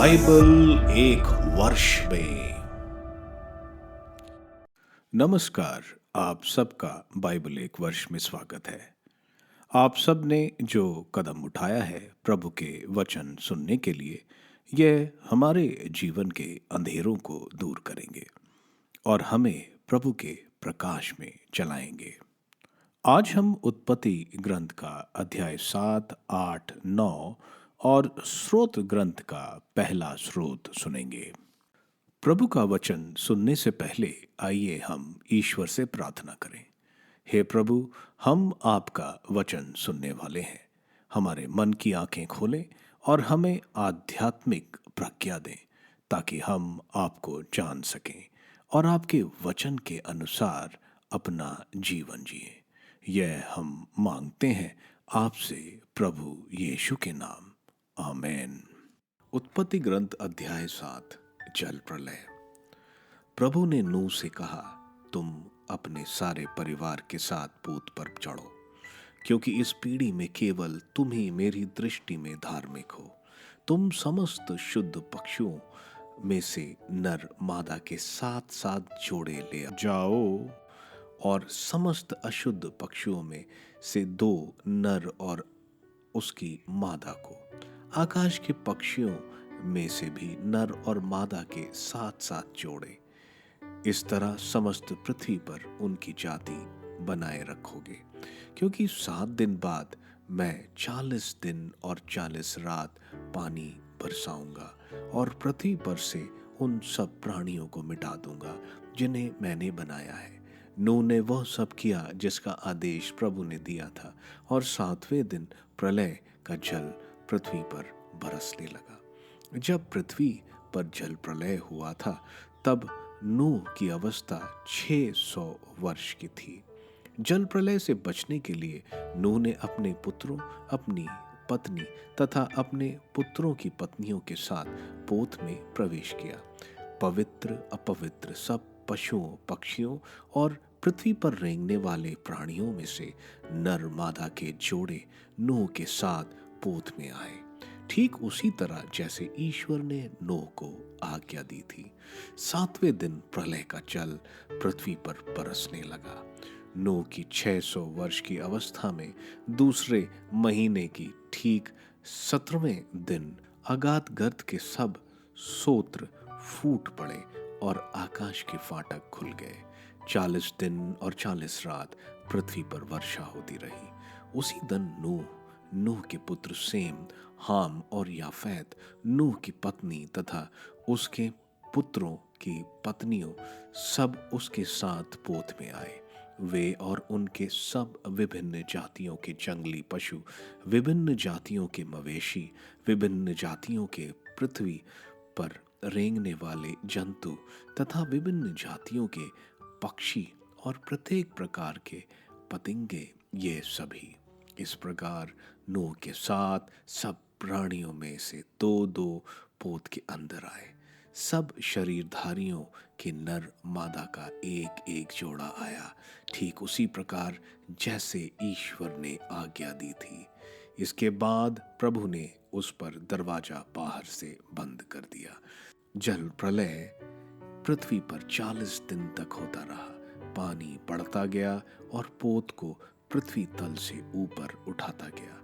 Bible एक वर्ष में। नमस्कार, आप सबका बाइबल एक वर्ष में स्वागत है। आप सब ने जो कदम उठाया है प्रभु के वचन सुनने के लिए, यह हमारे जीवन के अंधेरों को दूर करेंगे और हमें प्रभु के प्रकाश में चलाएंगे। आज हम उत्पत्ति ग्रंथ का अध्याय 7, 8, 9 और स्रोत ग्रंथ का पहला स्रोत सुनेंगे। प्रभु का वचन सुनने से पहले आइए हम ईश्वर से प्रार्थना करें। हे प्रभु, हम आपका वचन सुनने वाले हैं। हमारे मन की आंखें खोलें और हमें आध्यात्मिक प्रज्ञा दें ताकि हम आपको जान सकें और आपके वचन के अनुसार अपना जीवन जिए। यह हम मांगते हैं आपसे प्रभु यीशु के नाम, आमीन। उत्पत्ति ग्रंथ अध्याय 7, जल प्रलय। प्रभु ने नूह से कहा, तुम अपने सारे परिवार के साथ पोत पर चढ़ो, क्योंकि इस पीढ़ी में केवल तुम ही मेरी दृष्टि में धार्मिक हो। तुम समस्त शुद्ध पक्षियों में से नर मादा के 7-7 जोड़े ले जाओ और समस्त अशुद्ध पक्षियों में से 2 नर और उसकी मादा को, आकाश के पक्षियों में से भी नर और मादा के 7-7 जोड़े। इस तरह समस्त पृथ्वी पर उनकी जाति बनाए रखोगे, क्योंकि 7 दिन बाद मैं 40 दिन और 40 रात पानी बरसाऊंगा और पृथ्वी पर से उन सब प्राणियों को मिटा दूंगा जिन्हें मैंने बनाया है। नूह ने वह सब किया जिसका आदेश प्रभु ने दिया था, और 7वें दिन प्रलय का जल पृथ्वी पर बरसने लगा। जब पृथ्वी पर जल प्रलय हुआ था, तब नूह की अवस्था 600 वर्ष की थी। जल प्रलय से बचने के लिए नूह ने अपने पुत्रों, अपनी पत्नी तथा अपने पुत्रों की पत्नियों के साथ पोत में प्रवेश किया। पवित्र अपवित्र सब पशुओं, पक्षियों और पृथ्वी पर रेंगने वाले प्राणियों में से नर मादा के जोड़े नूह के साथ पोत में आए, ठीक उसी तरह जैसे ईश्वर ने नूह को आज्ञा दी थी। 7वें दिन प्रलय का जल पृथ्वी पर बरसने लगा। नूह की 600 वर्ष की अवस्था में दूसरे महीने की ठीक 17वें दिन अगाध गर्त के सब सोत्र फूट पड़े और आकाश के फाटक खुल गए। 40 दिन और 40 रात पृथ्वी पर वर्षा होती रही। उसी दिन नूह के पुत्र सेम, हाम और याफेत, नूह की पत्नी तथा उसके पुत्रों की पत्नियों सब उसके साथ पोत में आए। वे और उनके सब विभिन्न जातियों के जंगली पशु, विभिन्न जातियों के मवेशी, विभिन्न जातियों के पृथ्वी पर रेंगने वाले जंतु तथा विभिन्न जातियों के पक्षी और प्रत्येक प्रकार के पतंगे, ये सभी इस प्रकार नूह के साथ सब प्राणियों में से 2-2 पोत के अंदर आए। सब शरीरधारियों के नर मादा का 1-1 जोड़ा आया, ठीक उसी प्रकार जैसे ईश्वर ने आज्ञा दी थी। इसके बाद प्रभु ने उस पर दरवाजा बाहर से बंद कर दिया। जल प्रलय पृथ्वी पर 40 दिन तक होता रहा। पानी बढ़ता गया और पोत को पृथ्वी तल से ऊपर उठाता गया।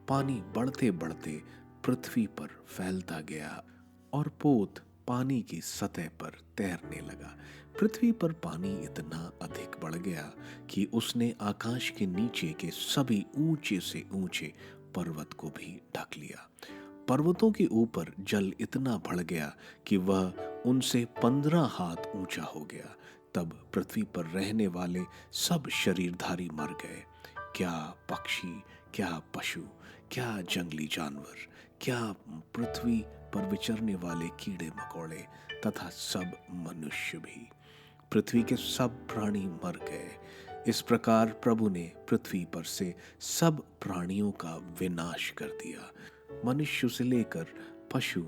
पानी बढ़ते बढ़ते पृथ्वी पर फैलता गया और पोत पानी की सतह पर तैरने लगा। पृथ्वी पर पानी इतना अधिक बढ़ गया कि उसने आकाश के नीचे के सभी ऊंचे से ऊंचे पर्वत को भी ढक लिया। पर्वतों के ऊपर जल इतना बढ़ गया कि वह उनसे 15 हाथ ऊंचा हो गया। तब पृथ्वी पर रहने वाले सब शरीरधारी मर गए, क्या पक्षी, क्या पशु, क्या जंगली जानवर, क्या पृथ्वी पर विचरने वाले कीड़े मकोड़े तथा सब मनुष्य भी। पृथ्वी के सब प्राणी मर गए। इस प्रकार प्रभु ने पृथ्वी पर से सब प्राणियों का विनाश कर दिया। मनुष्य से लेकर पशु,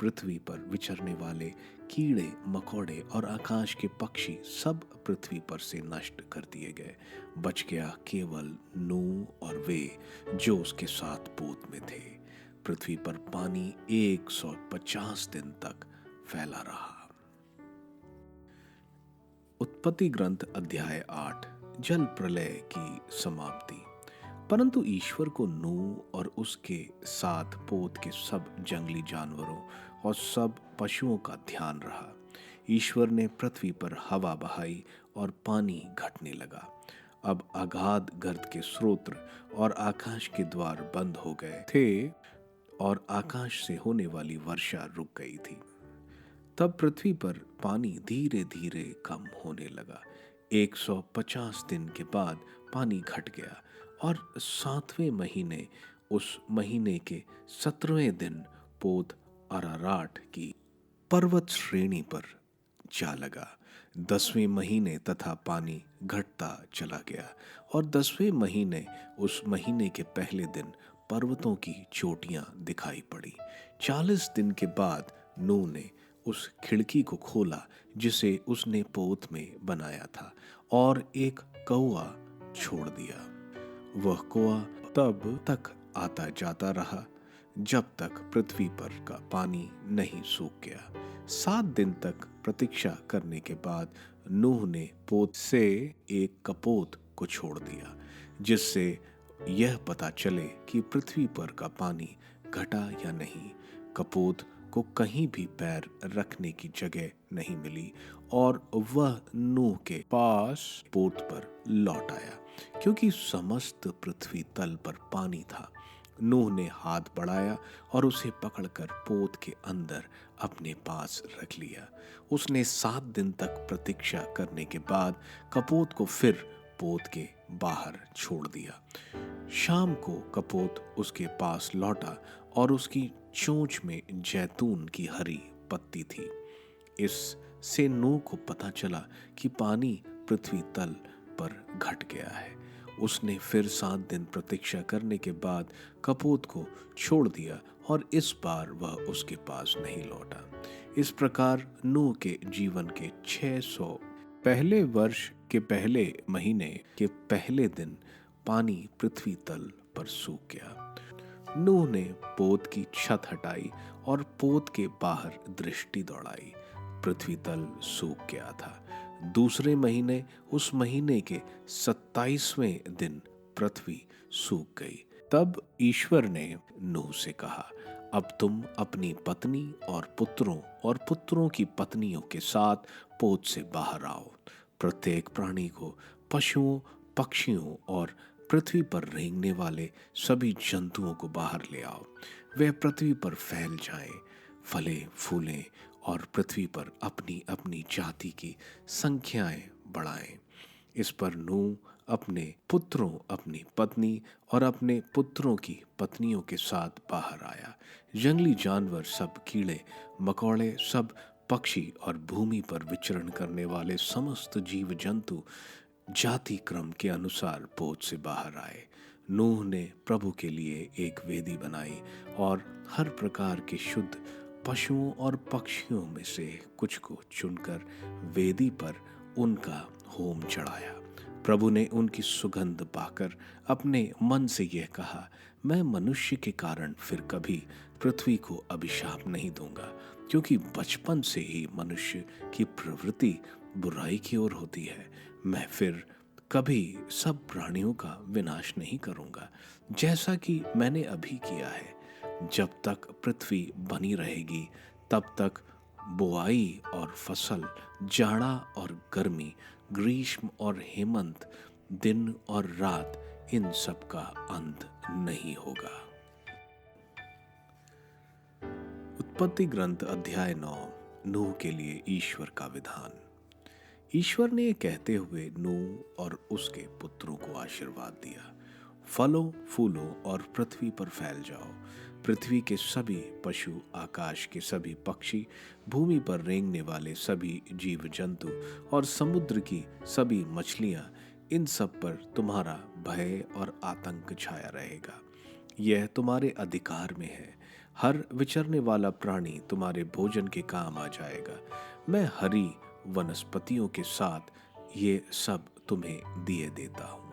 पृथ्वी पर विचरने वाले कीड़े मकोड़े और आकाश के पक्षी सब पृथ्वी पर से नष्ट कर दिए गए। बच गया केवल नूह और वे जो उसके साथ पोत में थे। पृथ्वी पर पानी 150 दिन तक फैला रहा। उत्पत्ति ग्रंथ अध्याय 8, जल प्रलय की समाप्ति। परंतु ईश्वर को नूह और उसके साथ पोत के सब जंगली जानवरों और सब पशुओं का ध्यान रहा। ईश्वर ने पृथ्वी पर हवा बहाई और पानी घटने लगा। अब अगाध गर्त के स्रोत और आकाश के द्वार बंद हो गए थे और आकाश से होने वाली वर्षा रुक गई थी। तब पृथ्वी पर पानी धीरे धीरे कम होने लगा। 150 दिन के बाद पानी घट गया और 7वें महीने उस महीने के 17वें दिन पोत अराराट की पर्वत श्रेणी पर जा लगा। 10वें महीने तथा पानी घटता चला गया और 10वें महीने उस महीने के पहले दिन पर्वतों की चोटियां दिखाई पड़ी। 40 दिन के बाद नूह ने उस खिड़की को खोला जिसे उसने पोत में बनाया था और एक कौआ छोड़ दिया। वह कौआ तब तक आता जाता रहा जब तक पृथ्वी पर का पानी नहीं सूख गया। 7 दिन तक प्रतीक्षा करने के बाद नूह ने पोत से एक कपोत को छोड़ दिया जिससे यह पता चले कि पृथ्वी पर का पानी घटा या नहीं। कपोत को कहीं भी पैर रखने की जगह नहीं मिली और वह नूह के पास पोत पर लौट आया क्योंकि समस्त पृथ्वी तल पर पानी था। नूह ने हाथ बढ़ाया और उसे पकड़कर पोत के अंदर अपने पास रख लिया। उसने 7 दिन तक प्रतीक्षा करने के बाद कपोत को फिर पोत के बाहर छोड़ दिया। शाम को कपोत उसके पास लौटा और उसकी चोंच में जैतून की हरी पत्ती थी। इससे नूह को पता चला कि पानी पृथ्वी तल पर घट गया है। उसने फिर 7 दिन प्रतीक्षा करने के बाद कपोत को छोड़ दिया और इस बार वह उसके पास नहीं लौटा। इस प्रकार नूह के जीवन के 600 पहले वर्ष के पहले महीने के पहले दिन पानी पृथ्वी तल पर सूख गया। नूह ने पोत की छत हटाई और पोत के बाहर दृष्टि दौड़ाई। पृथ्वी तल सूख गया था। दूसरे महीने उस महीने के 27वें दिन पृथ्वी सूख गई। तब ईश्वर ने नूह से कहा, अब तुम अपनी पत्नी और पुत्रों की पत्नियों के साथ पोत से बाहर आओ। प्रत्येक प्राणी को, पशुओं, पक्षियों और पृथ्वी पर रेंगने वाले सभी जंतुओं को बाहर ले आओ। वे पृथ्वी पर फैल जाएं, फले फूलें और पृथ्वी पर अपनी अपनी जाति की संख्याएं बढ़ाएं। इस पर नूह अपने पुत्रों, अपनी पत्नी और अपने पुत्रों की पत्नियों के साथ बाहर आया। जंगली जानवर, सब कीड़े मकोड़े, सब पक्षी और भूमि पर विचरण करने वाले समस्त जीव जंतु जाति क्रम के अनुसार पोत से बाहर आए। नूह ने प्रभु के लिए एक वेदी बनाई और हर प्रकार के शुद्ध पशुओं और पक्षियों में से कुछ को चुनकर वेदी पर उनका होम चढ़ाया। प्रभु ने उनकी सुगंध पाकर अपने मन से यह कहा, मैं मनुष्य के कारण फिर कभी पृथ्वी को अभिशाप नहीं दूंगा, क्योंकि बचपन से ही मनुष्य की प्रवृत्ति बुराई की ओर होती है। मैं फिर कभी सब प्राणियों का विनाश नहीं करूंगा, जैसा कि मैंने अभी किया है। जब तक पृथ्वी बनी रहेगी तब तक बुआई और फसल, जाड़ा और गर्मी, ग्रीष्म और हेमंत, दिन और रात, इन सब का अंत नहीं होगा। उत्पत्ति ग्रंथ अध्याय 9, नूह के लिए ईश्वर का विधान। ईश्वर ने कहते हुए नूह और उसके पुत्रों को आशीर्वाद दिया, फलो फूलो और पृथ्वी पर फैल जाओ। पृथ्वी के सभी पशु, आकाश के सभी पक्षी, भूमि पर रेंगने वाले सभी जीव जंतु और समुद्र की सभी मछलियां, इन सब पर तुम्हारा भय और आतंक छाया रहेगा। यह तुम्हारे अधिकार में है। हर विचरने वाला प्राणी तुम्हारे भोजन के काम आ जाएगा। मैं हरी वनस्पतियों के साथ ये सब तुम्हें दिए देता हूँ।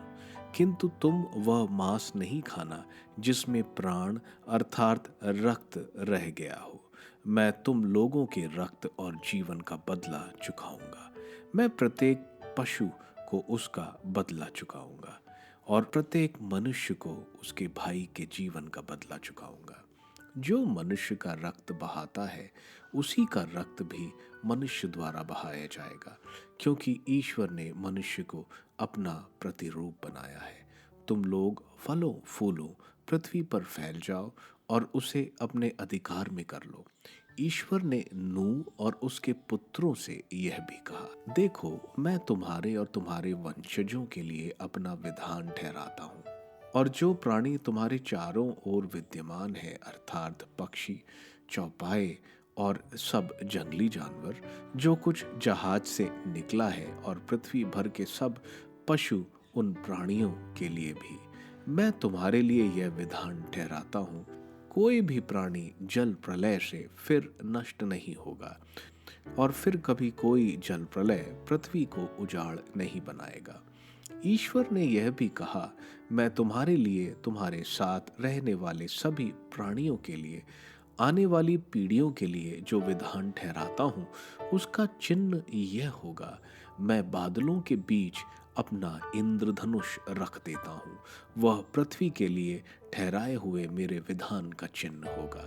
किंतु तुम वह मांस नहीं खाना जिसमें प्राण अर्थात रक्त रह गया हो। मैं तुम लोगों के रक्त और जीवन का बदला चुकाऊंगा। मैं प्रत्येक पशु को उसका बदला चुकाऊंगा और प्रत्येक मनुष्य को उसके भाई के जीवन का बदला चुकाऊंगा। जो मनुष्य का रक्त बहाता है उसी का रक्त भी मनुष्य द्वारा बहाया जाएगा, क्योंकि ईश्वर ने मनुष्य को अपना प्रतिरूप बनाया है। तुम लोग फलो फूलो, पृथ्वी पर फैल जाओ और उसे अपने अधिकार में कर लो। ईश्वर ने नूह और उसके पुत्रों से यह भी कहा, देखो मैं तुम्हारे और तुम्हारे वंशजों के लिए अपना विधान ठहराता हूँ, और जो प्राणी तुम्हारे चारों ओर विद्यमान है अर्थात पक्षी, चौपाए और सब जंगली जानवर, जो कुछ जहाज से निकला है और पृथ्वी भर के सब पशु, उन प्राणियों के लिए भी मैं तुम्हारे लिए यह विधान ठहराता हूँ, कोई भी प्राणी जल प्रलय से फिर नष्ट नहीं होगा और फिर कभी कोई जल प्रलय पृथ्वी को उजाड़ नहीं बनाएगा। ईश्वर ने यह भी कहा, मैं तुम्हारे लिए, तुम्हारे साथ रहने वाले सभी प्राणियों के लिए, आने वाली पीढ़ियों के लिए जो विधान ठहराता हूँ उसका चिन्ह यह होगा, मैं बादलों के बीच अपना इंद्रधनुष रख देता हूँ। वह पृथ्वी के लिए ठहराए हुए मेरे विधान का चिन्ह होगा।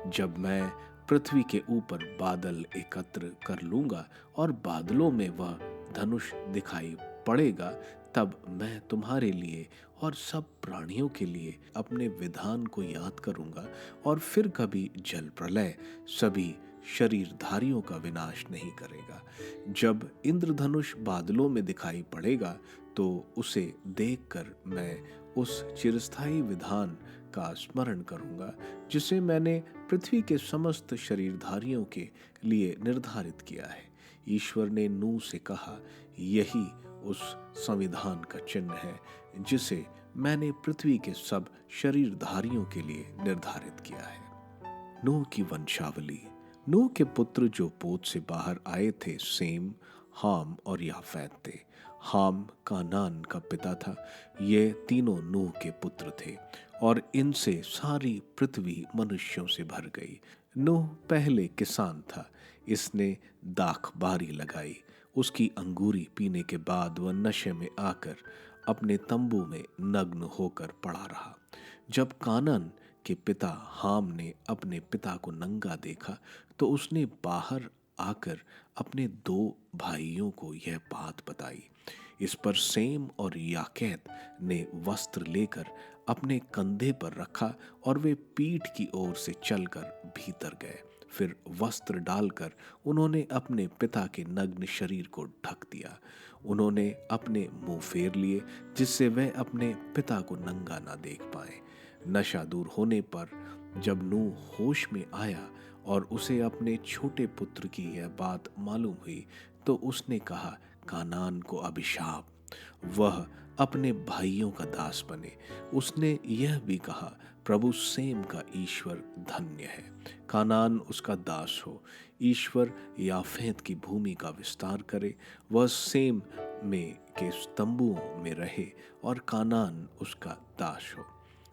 जब मैं पृथ्वी के ऊपर बादल एकत्र कर लूंगा और बादलों में वह धनुष दिखाई पड़ेगा, तब मैं तुम्हारे लिए और सब प्राणियों के लिए अपने विधान को याद करूंगा और फिर कभी जल प्रलय सभी शरीरधारियों का विनाश नहीं करेगा। जब इंद्रधनुष बादलों में दिखाई पड़ेगा तो उसे देखकर मैं उस चिरस्थायी विधान का स्मरण करूंगा जिसे मैंने पृथ्वी के समस्त शरीरधारियों के लिए निर्धारित किया है। ईश्वर ने नूह से कहा, यही उस संविधान का चिन्ह है जिसे मैंने पृथ्वी के सब शरीरधारियों के लिए निर्धारित किया है। नूह की वंशावली। नूह के पुत्र जो पोत से बाहर आए थे सेम, हाम और याफेत थे। हाम कानान का पिता था। ये तीनों नूह के पुत्र थे और इनसे सारी पृथ्वी मनुष्यों से भर गई। नूह पहले किसान था। इसने दाखबारी लगाई। उसकी अंगूरी पीने के बाद वह नशे में आकर अपने तंबू में नग्न होकर पड़ा रहा। जब कानान के पिता हाम ने अपने पिता को नंगा देखा तो उसने बाहर आकर अपने दो भाइयों को यह बात बताई। इस पर सेम और याकेत ने वस्त्र लेकर अपने कंधे पर रखा और वे पीठ की ओर से चलकर भीतर गए। फिर वस्त्र डालकर उन्होंने अपने पिता के नग्न शरीर को ढक दिया। उन्होंने अपने मुंह फेर लिए जिससे वह अपने पिता को नंगा ना देख पाए। नशा दूर होने पर जब नूह होश में आया और उसे अपने छोटे पुत्र की यह बात मालूम हुई तो उसने कहा, कानान को अभिशाप, वह अपने भाइयों का दास बने। उसने यह भी कहा, प्रभु सेम का ईश्वर धन्य है, कानान उसका दास हो। ईश्वर याफेत की भूमि का विस्तार करे, वह सेम में के तंबुओं में रहे और कानान उसका दास हो।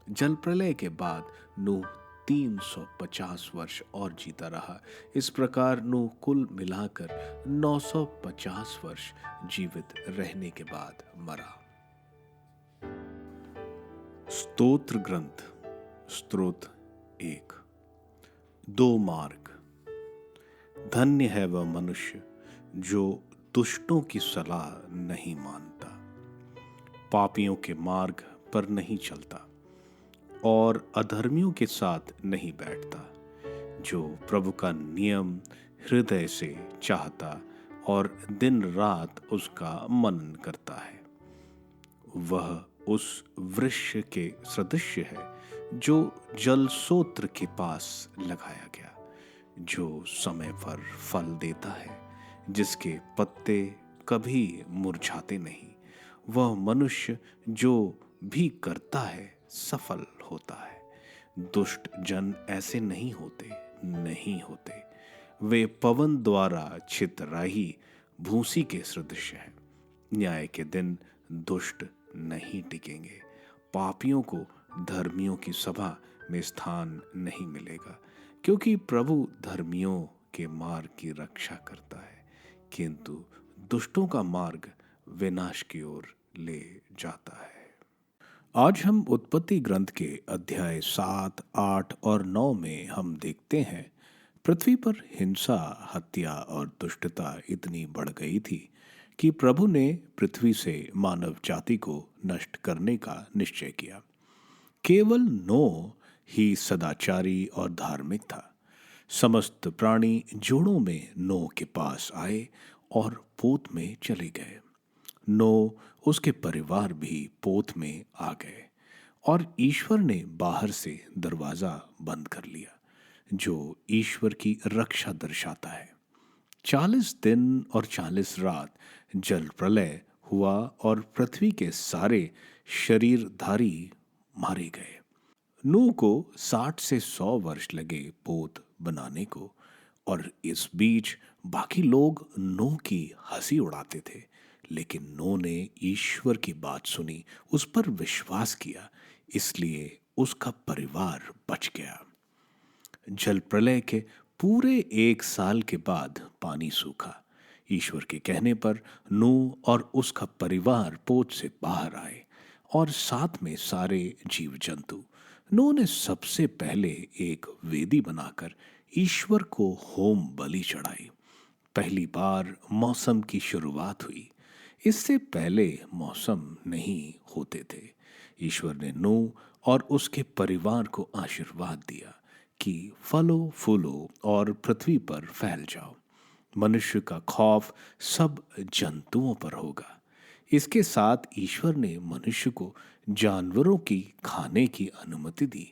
जल प्रलय के बाद नूह 350 वर्ष और जीता रहा। इस प्रकार नूह कुल मिलाकर 950 वर्ष जीवित रहने के बाद मरा। स्तोत्र ग्रंथ। स्तोत्र 1। 2 मार्ग। धन्य है वह मनुष्य जो दुष्टों की सलाह नहीं मानता, पापियों के मार्ग पर नहीं चलता और अधर्मियों के साथ नहीं बैठता, जो प्रभु का नियम हृदय से चाहता और दिन रात उसका मनन करता है। वह उस वृक्ष के सदृश है जो जलस्रोत के पास लगाया गया, जो समय पर फल देता है, जिसके पत्ते कभी मुरझाते नहीं। वह मनुष्य जो भी करता है सफल होता है। दुष्ट जन ऐसे नहीं होते। वे पवन द्वारा छितराही भूसी के सदृश हैं। न्याय के दिन दुष्ट नहीं टिकेंगे। पापियों को धर्मियों की सभा में स्थान नहीं मिलेगा, क्योंकि प्रभु धर्मियों के मार्ग की रक्षा करता है, किंतु दुष्टों का मार्ग विनाश की ओर ले जाता है। आज हम उत्पत्ति ग्रंथ के अध्याय 7, 8 और 9 में हम देखते हैं पृथ्वी पर हिंसा, हत्या और दुष्टता इतनी बढ़ गई थी कि प्रभु ने पृथ्वी से मानव जाति को नष्ट करने का निश्चय किया। केवल नोह ही सदाचारी और धार्मिक था। समस्त प्राणी जोड़ों में नोह के पास आए और पोत में चले गए। नोह, उसके परिवार भी पोत में आ गए और ईश्वर ने बाहर से दरवाजा बंद कर लिया, जो ईश्वर की रक्षा दर्शाता है। 40 दिन और 40 रात जल प्रलय हुआ और पृथ्वी के सारे शरीरधारी मारे गए। नूह को 60 से 100 वर्ष लगे पोत बनाने को, और इस बीच बाकी लोग नूह की हंसी उड़ाते थे। लेकिन नूह ने ईश्वर की बात सुनी, उस पर विश्वास किया, इसलिए उसका परिवार बच गया। जल प्रलय के पूरे 1 साल के बाद पानी सूखा। ईश्वर के कहने पर नूह और उसका परिवार पोत से बाहर आए और साथ में सारे जीव जंतु। नूह ने सबसे पहले एक वेदी बनाकर ईश्वर को होम बलि चढ़ाई। पहली बार मौसम की शुरुआत हुई। इससे पहले मौसम नहीं होते थे। ईश्वर ने नूह और उसके परिवार को आशीर्वाद दिया कि फलो फूलो और पृथ्वी पर फैल जाओ। मनुष्य का खौफ सब जंतुओं पर होगा। इसके साथ ईश्वर ने मनुष्य को जानवरों की खाने की अनुमति दी।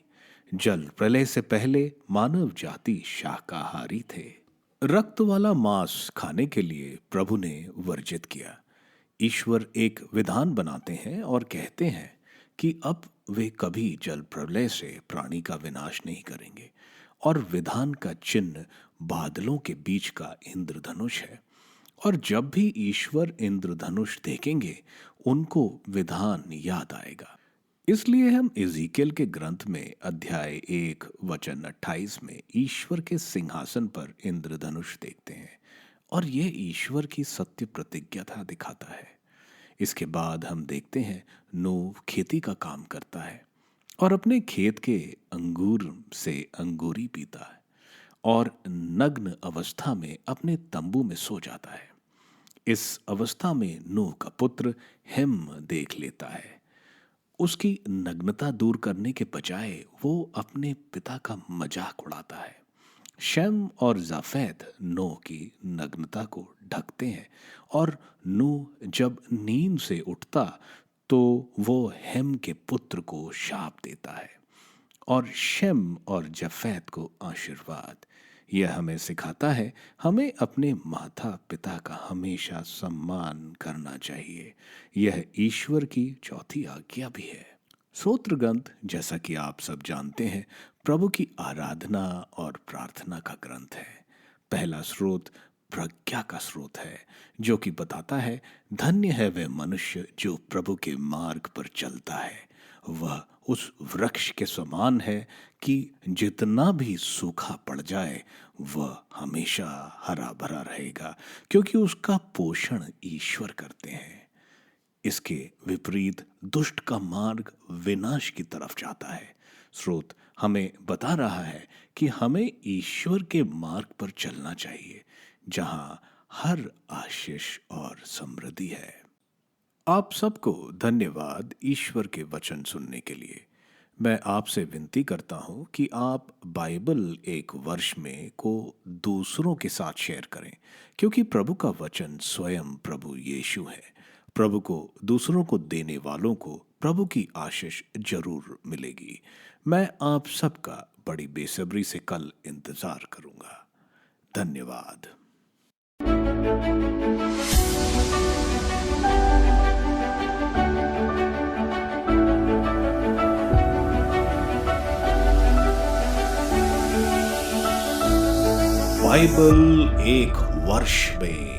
जल प्रलय से पहले मानव जाति शाकाहारी थे। रक्त वाला मांस खाने के लिए प्रभु ने वर्जित किया। ईश्वर एक विधान बनाते हैं और कहते हैं कि अब वे कभी जल प्रलय से प्राणी का विनाश नहीं करेंगे, और विधान का चिन्ह बादलों के बीच का इंद्रधनुष है। और जब भी ईश्वर इंद्रधनुष देखेंगे, उनको विधान याद आएगा। इसलिए हम इज़ीकेल के ग्रंथ में अध्याय 1 वचन 28 में ईश्वर के सिंहासन पर इंद्रधनुष देखते हैं, और यह ईश्वर की सत्य प्रतिज्ञा दिखाता है। इसके बाद हम देखते हैं नूह खेती का काम करता है और अपने खेत के अंगूर से अंगूरी पीता है और नग्न अवस्था में अपने तंबू में सो जाता है। इस अवस्था में नूह का पुत्र हेम देख लेता है। उसकी नग्नता दूर करने के बजाय वो अपने पिता का मजाक उड़ाता है। शम और जाफेद नूह की नग्नता को ढकते हैं, और नूह जब नींद से उठता तो वो हेम के पुत्र को शाप देता है और शम और जफेद को आशीर्वाद। यह हमें सिखाता है हमें अपने माता पिता का हमेशा सम्मान करना चाहिए। यह ईश्वर की चौथी आज्ञा भी है। स्तोत्र ग्रंथ, जैसा कि आप सब जानते हैं, प्रभु की आराधना और प्रार्थना का ग्रंथ है। पहला स्रोत प्रज्ञा का स्रोत है, जो कि बताता है धन्य है वह मनुष्य जो प्रभु के मार्ग पर चलता है। वह उस वृक्ष के समान है कि जितना भी सूखा पड़ जाए वह हमेशा हरा भरा रहेगा, क्योंकि उसका पोषण ईश्वर करते हैं। इसके विपरीत दुष्ट का मार्ग विनाश की तरफ जाता है। स्रोत हमें बता रहा है कि हमें ईश्वर के मार्ग पर चलना चाहिए, जहां हर आशीष और समृद्धि है। आप सबको धन्यवाद ईश्वर के वचन सुनने के लिए। मैं आपसे विनती करता हूं कि आप बाइबल एक वर्ष में को दूसरों के साथ शेयर करें, क्योंकि प्रभु का वचन स्वयं प्रभु यीशु है। प्रभु को दूसरों को देने वालों को प्रभु की आशीष जरूर मिलेगी। मैं आप सबका बड़ी बेसब्री से कल इंतजार करूंगा। धन्यवाद। बाइबल एक वर्ष में